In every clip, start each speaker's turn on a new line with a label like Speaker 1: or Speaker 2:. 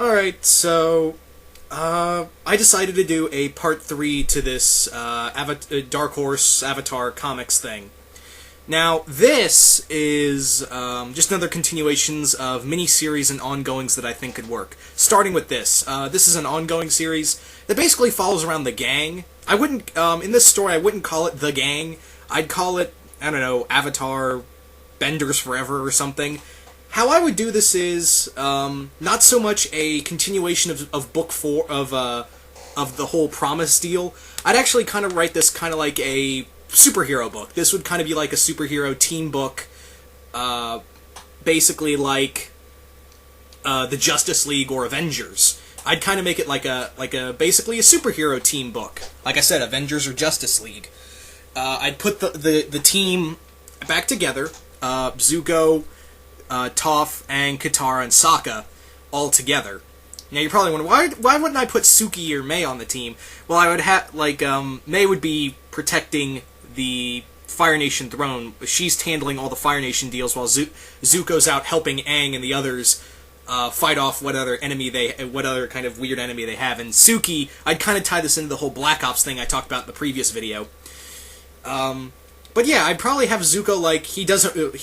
Speaker 1: Alright, so I decided to do a part 3 to this Dark Horse Avatar comics thing. Now, this is just another continuations of mini-series and ongoings that I think could work. Starting with this. This is an ongoing series that basically follows around the gang. I wouldn't, in this story, I wouldn't call it The Gang. I'd call it, I don't know, Avatar Benders Forever or something. How I would do this is not so much a continuation of book 4 of the whole Promise deal. I'd actually kind of write this kind of like a superhero book. This would kind of be like a superhero team book, basically like the Justice League or Avengers. I'd kind of make it like a basically a superhero team book. Like I said, Avengers or Justice League. I'd put the team back together. Zuko, Toph, and Katara and Sokka all together. Now you're probably wondering, why wouldn't I put Suki or Mei on the team? Well, I would have, Mei would be protecting the Fire Nation throne. She's handling all the Fire Nation deals while Zuko's out helping Aang and the others fight off what other kind of weird enemy they have. And Suki, I'd kind of tie this into the whole Black Ops thing I talked about in the previous video. But yeah, I'd probably have Zuko, like, he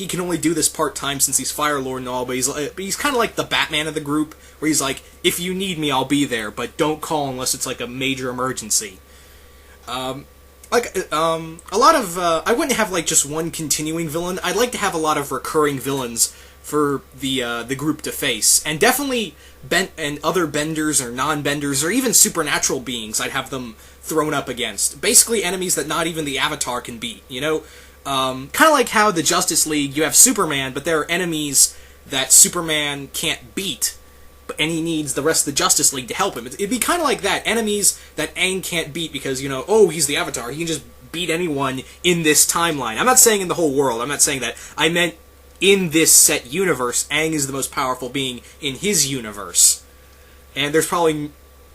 Speaker 1: can only do this part-time since he's Fire Lord and all, but he's kind of like the Batman of the group, where he's like, if you need me, I'll be there, but don't call unless it's like a major emergency. A lot of, I wouldn't have like just one continuing villain. I'd like to have a lot of recurring villains for the group to face, and definitely other benders or non-benders or even supernatural beings. I'd have them thrown up against. Basically enemies that not even the Avatar can beat, you know? Kind of like how the Justice League, you have Superman, but there are enemies that Superman can't beat, and he needs the rest of the Justice League to help him. It'd be kind of like that. Enemies that Aang can't beat because, you know, oh, he's the Avatar. He can just beat anyone in this timeline. I'm not saying in the whole world. I'm not saying that. I meant in this set universe, Aang is the most powerful being in his universe. And there's probably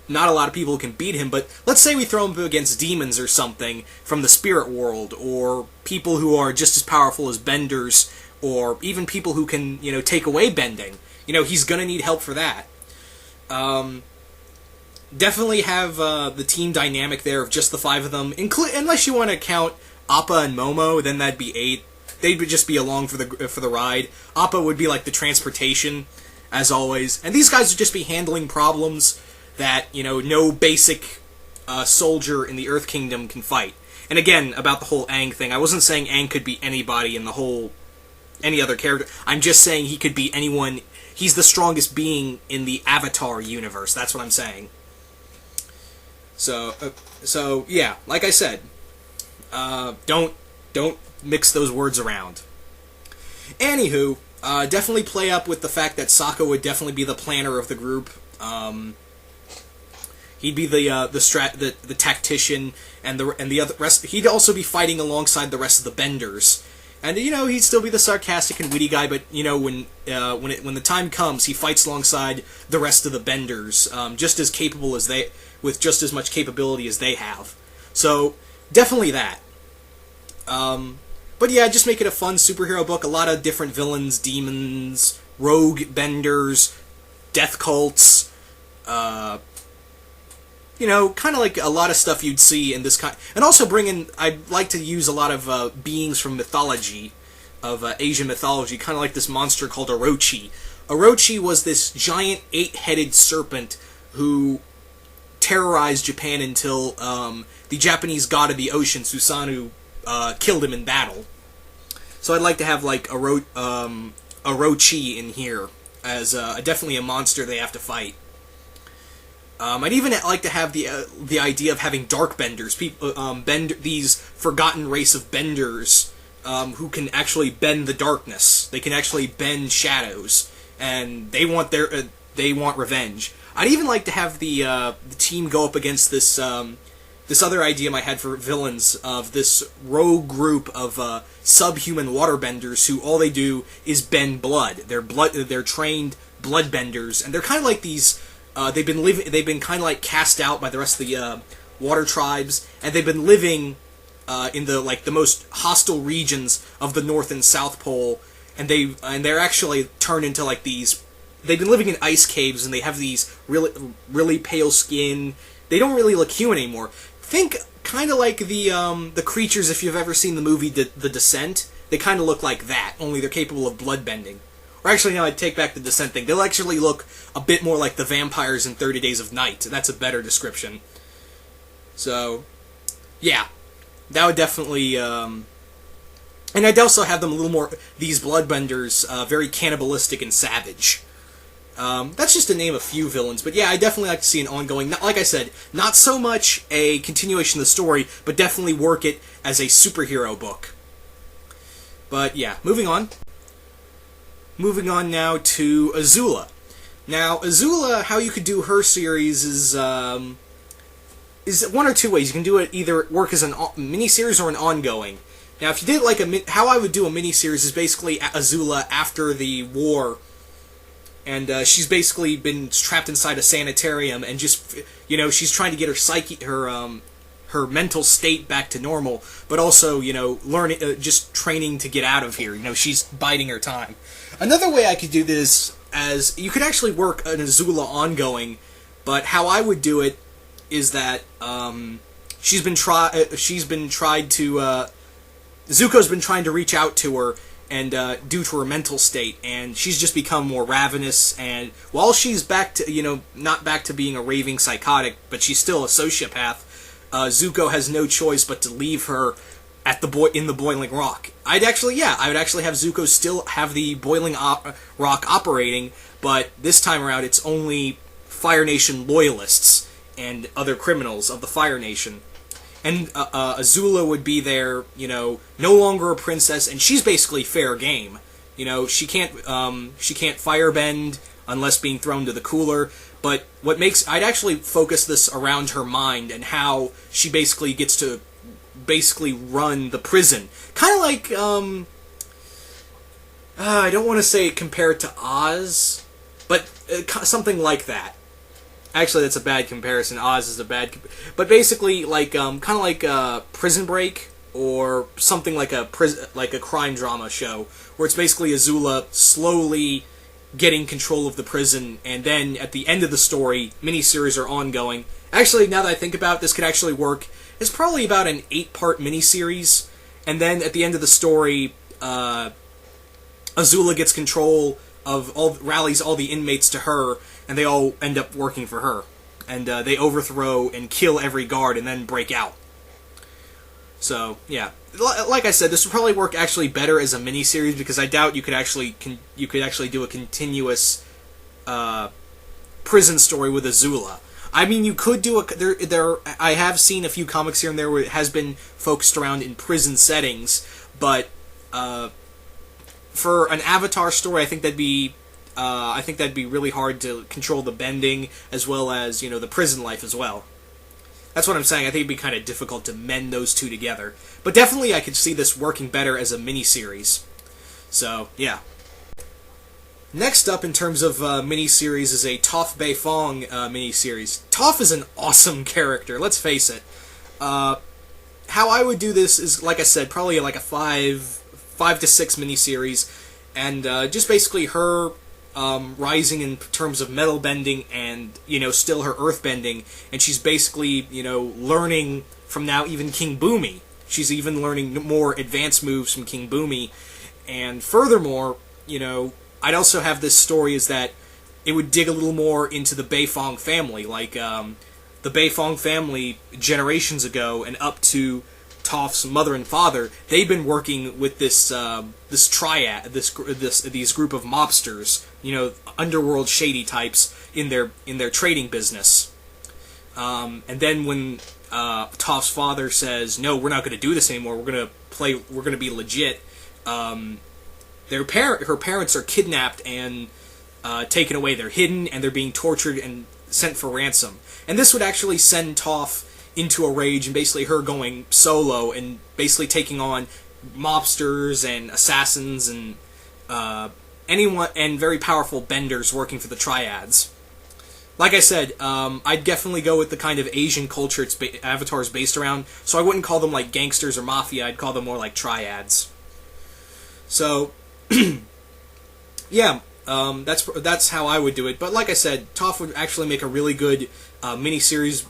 Speaker 1: not a lot of people who can beat him, but let's say we throw him against demons or something from the spirit world, or people who are just as powerful as benders, or even people who can, you know, take away bending. You know, he's gonna need help for that. Definitely have the team dynamic there of just the 5 of them, unless you want to count Appa and Momo, then that'd be 8. They would just be along for the ride. Appa would be like the transportation, as always, and these guys would just be handling problems that, you know, no basic soldier in the Earth Kingdom can fight. And again, about the whole Aang thing, I wasn't saying Aang could be anybody in the whole, any other character. I'm just saying he could be anyone. He's the strongest being in the Avatar universe. That's what I'm saying. So yeah, like I said, don't mix those words around. Anywho, definitely play up with the fact that Sokka would definitely be the planner of the group. He'd be the tactician, and the other rest. He'd also be fighting alongside the rest of the benders, and you know, he'd still be the sarcastic and witty guy. But you know, when the time comes, he fights alongside the rest of the benders, just as capable as they, with just as much capability as they have. So definitely that. But yeah, just make it a fun superhero book. A lot of different villains, demons, rogue benders, death cults. You know, kind of like a lot of stuff you'd see in this kind. And also bring in, I'd like to use a lot of beings from mythology, of Asian mythology, kind of like this monster called Orochi. Orochi was this giant 8-headed serpent who terrorized Japan until the Japanese god of the ocean, Susanoo, killed him in battle. So I'd like to have like Orochi in here as definitely a monster they have to fight. I'd even like to have the idea of having dark benders, people, these forgotten race of benders who can actually bend the darkness. They can actually bend shadows, and they want revenge. I'd even like to have the team go up against this other idea I had for villains of this rogue group of subhuman waterbenders who all they do is bend blood. They're trained bloodbenders, and they're kind of like these. They've been kind of like cast out by the rest of the water tribes, and they've been living in the most hostile regions of the North and South Pole, and they're actually turned into like these they've been living in ice caves, and they have these really pale skin. They don't really look human anymore. Think kind of like the creatures, if you've ever seen the movie The Descent. They kind of look like that, only they're capable of bloodbending. Or actually, no, I take back the Descent thing. They'll actually look a bit more like the vampires in 30 Days of Night. That's a better description. So, yeah. That would definitely... And I'd also have them a little more... These bloodbenders, very cannibalistic and savage. That's just to name a few villains. But yeah, I definitely like to see an ongoing... Like I said, not so much a continuation of the story, but definitely work it as a superhero book. But yeah, moving on. Moving on now to Azula. Now, Azula, how you could do her series is one or two ways. You can do it either work as a miniseries or an ongoing. Now, if you did like how I would do a miniseries is basically Azula after the war, and she's basically been trapped inside a sanitarium, and just she's trying to get her psyche, her mental state back to normal, but also, learning, just training to get out of here. She's biding her time. Another way I could do this as, you could actually work an Azula ongoing, but how I would do it is that, Zuko's been trying to reach out to her, and, due to her mental state, and she's just become more ravenous, and while she's back to, not back to being a raving psychotic, but she's still a sociopath, Zuko has no choice but to leave her at in the Boiling Rock. I would actually have Zuko still have the Boiling Rock operating, but this time around it's only Fire Nation loyalists and other criminals of the Fire Nation. And Azula would be there, no longer a princess, and she's basically fair game. She can't firebend unless being thrown to the cooler. But I'd actually focus this around her mind and how she basically gets to run the prison. Kind of like, I don't want to say compare it to Oz, but something like that. Actually, that's a bad comparison. Oz is a bad... But basically, like, kind of like Prison Break, or something like a crime drama show, where it's basically Azula slowly getting control of the prison, and then at the end of the story, miniseries or ongoing. Actually, now that I think about it, this could actually work. It's probably about an 8-part miniseries, and then at the end of the story, Azula gets control of rallies all the inmates to her, and they all end up working for her. And they overthrow and kill every guard and then break out. So, yeah. Like I said, this would probably work actually better as a miniseries, because I doubt you could actually do a continuous prison story with Azula. I mean, you could do I have seen a few comics here and there where it has been focused around in prison settings, but for an Avatar story, I think that'd be really hard to control the bending as well as the prison life as well. That's what I'm saying. I think it'd be kind of difficult to mend those two together. But definitely I could see this working better as a miniseries. So, yeah. Next up in terms of miniseries is a Toph Beifong miniseries. Toph is an awesome character, let's face it. How I would do this is, like I said, probably like a 5 to 6 miniseries, and just basically her rising in terms of metal bending and, still her earth bending, and she's basically, learning from now even King Boomy. She's even learning more advanced moves from King Boomy, and furthermore, I'd also have this story is that it would dig a little more into the Beifong family, like, the Beifong family generations ago and up to Toph's mother and father, they've been working with this triad, these group of mobsters, underworld shady types in their trading business. And then when Toph's father says, "No, we're not going to do this anymore. We're going to be legit." Her parents are kidnapped and taken away. They're hidden and they're being tortured and sent for ransom. And this would actually send Toph into a rage, and basically her going solo and basically taking on mobsters and assassins and anyone and very powerful benders working for the triads. Like I said, I'd definitely go with the kind of Asian culture Avatar is based around, so I wouldn't call them like gangsters or mafia, I'd call them more like triads. So, yeah, That's how I would do it. But like I said, Toph would actually make a really good miniseries.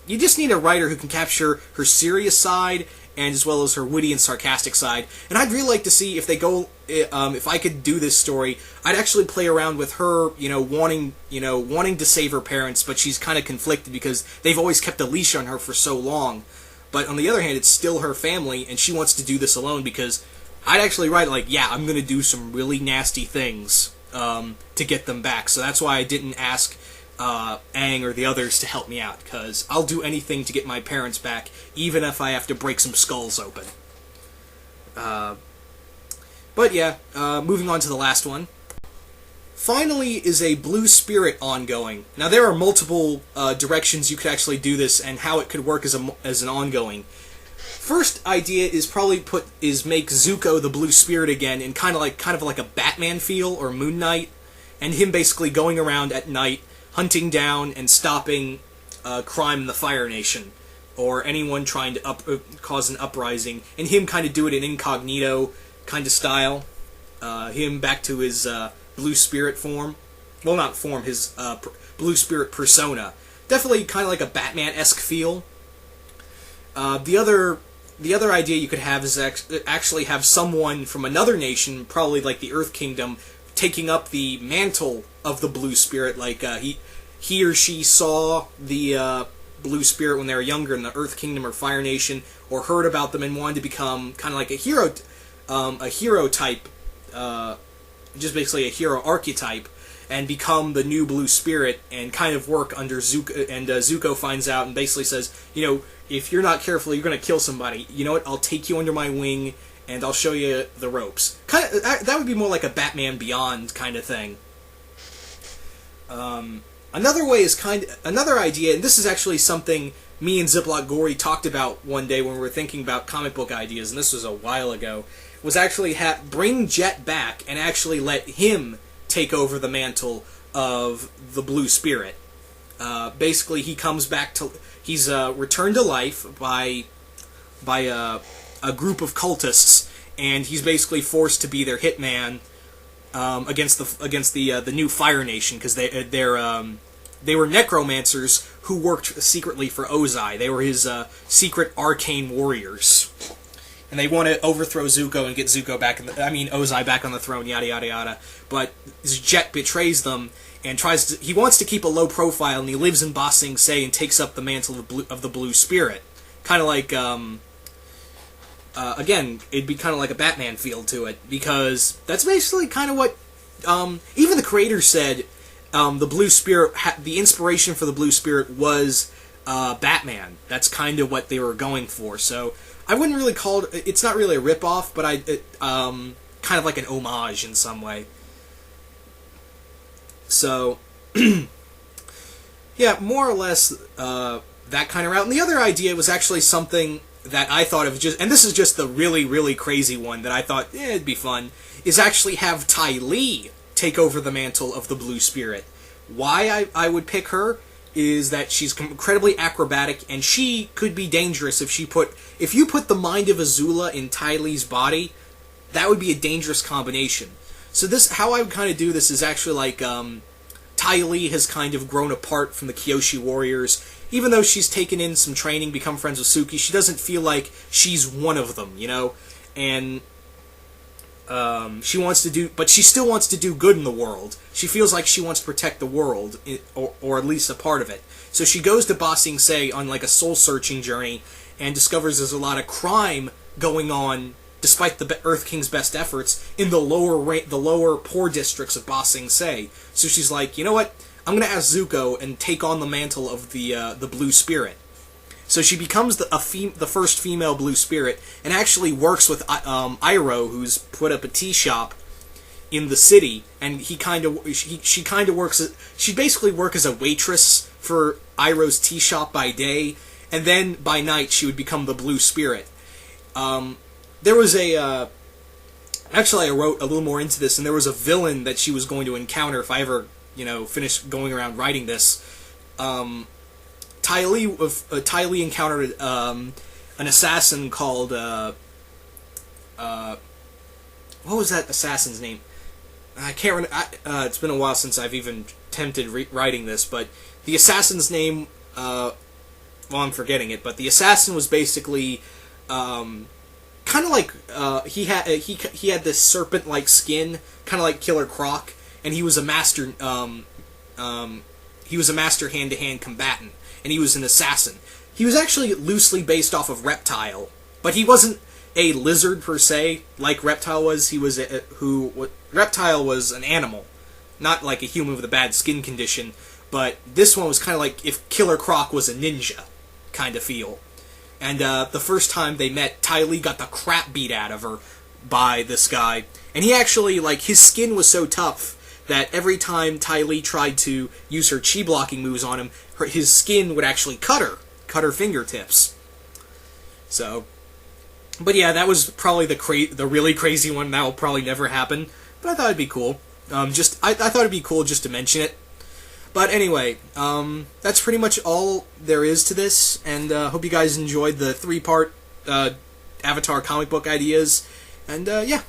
Speaker 1: You just need a writer who can capture her serious side and as well as her witty and sarcastic side. And I'd really like to see if they go, if I could do this story, I'd actually play around with her, wanting to save her parents, but she's kind of conflicted because they've always kept a leash on her for so long. But on the other hand, it's still her family, and she wants to do this alone because I'd actually write I'm going to do some really nasty things to get them back. So that's why I didn't ask Aang or the others to help me out, because I'll do anything to get my parents back, even if I have to break some skulls open. But yeah, moving on to the last one. Finally is a Blue Spirit ongoing. Now there are multiple directions you could actually do this and how it could work as an ongoing. First idea is make Zuko the Blue Spirit again in kind of like a Batman feel or Moon Knight, and him basically going around at night hunting down and stopping crime in the Fire Nation, or anyone trying to cause an uprising, and him kind of do it in incognito kind of style. Him back to his Blue Spirit form. Well, not form, his Blue Spirit persona. Definitely kind of like a Batman-esque feel. The other idea you could have is actually have someone from another nation, probably like the Earth Kingdom, taking up the mantle of the Blue Spirit, like he or she saw the Blue Spirit when they were younger in the Earth Kingdom or Fire Nation, or heard about them and wanted to become kind of like a hero type, just basically a hero archetype, and become the new Blue Spirit and kind of work under Zuko. And Zuko finds out and basically says, if you're not careful, you're going to kill somebody. You know what? I'll take you under my wing and I'll show you the ropes. That would be more like a Batman Beyond kind of thing. Another idea, and this is actually something me and Ziploc Gory talked about one day when we were thinking about comic book ideas, and this was a while ago, was actually bring Jet back and actually let him take over the mantle of the Blue Spirit. Basically, he comes back to... He's returned to life by a group of cultists, and he's basically forced to be their hitman against the new Fire Nation, because they were necromancers who worked secretly for Ozai. They were his secret arcane warriors, and they want to overthrow Zuko and get Ozai back on the throne. Yada yada yada. But Jet betrays them and he wants to keep a low profile, and he lives in Ba Sing Se and takes up the mantle of the Blue Spirit. Kind of like, again, it'd be kind of like a Batman feel to it, because that's basically kind of what, even the creator said, the Blue Spirit, the inspiration for the Blue Spirit was Batman. That's kind of what they were going for, so I wouldn't really call it, it's not really a rip-off, but kind of like an homage in some way. So, yeah, more or less that kind of route. And the other idea was actually something that I thought of and this is just the really, really crazy one that I thought, it'd be fun, is actually have Ty Lee take over the mantle of the Blue Spirit. Why I would pick her is that she's incredibly acrobatic, and she could be dangerous if you put the mind of Azula in Ty Lee's body. That would be a dangerous combination. So how I would kind of do this is actually like, Ty Lee has kind of grown apart from the Kyoshi warriors. Even though she's taken in some training, become friends with Suki, she doesn't feel like she's one of them, And but she still wants to do good in the world. She feels like she wants to protect the world, or at least a part of it. So she goes to Ba Sing Se on like a soul-searching journey and discovers there's a lot of crime going on, despite the Earth King's best efforts, in the lower poor districts of Ba Sing Se. So she's like, you know what? I'm going to ask Zuko and take on the mantle of the Blue Spirit. So she becomes the first female Blue Spirit, and actually works with Iroh, who's put up a tea shop in the city, and she basically works as a waitress for Iroh's tea shop by day, and then by night she would become the Blue Spirit. There was actually I wrote a little more into this, and there was a villain that she was going to encounter if I ever, finished going around writing this. Ty Lee encountered an assassin called, what was that assassin's name? I can't remember. It's been a while since I've even attempted writing this, but the assassin's name. Well, I'm forgetting it, but the assassin was basically kind of like he had this serpent-like skin, kind of like Killer Croc, and he was a master. He was a master hand-to-hand combatant, and he was an assassin. He was actually loosely based off of Reptile, but he wasn't a lizard per se like Reptile was. He was Reptile was an animal, not like a human with a bad skin condition. But this one was kind of like if Killer Croc was a ninja, kind of feel. And the first time they met, Ty Lee got the crap beat out of her by this guy, and he actually his skin was so tough that every time Ty Lee tried to use her chi blocking moves on him, his skin would actually cut her fingertips. So, but yeah, that was probably the really crazy one. That will probably never happen, but I thought it'd be cool. I thought it'd be cool just to mention it. But anyway, that's pretty much all there is to this, and hope you guys enjoyed the 3-part Avatar comic book ideas. And yeah,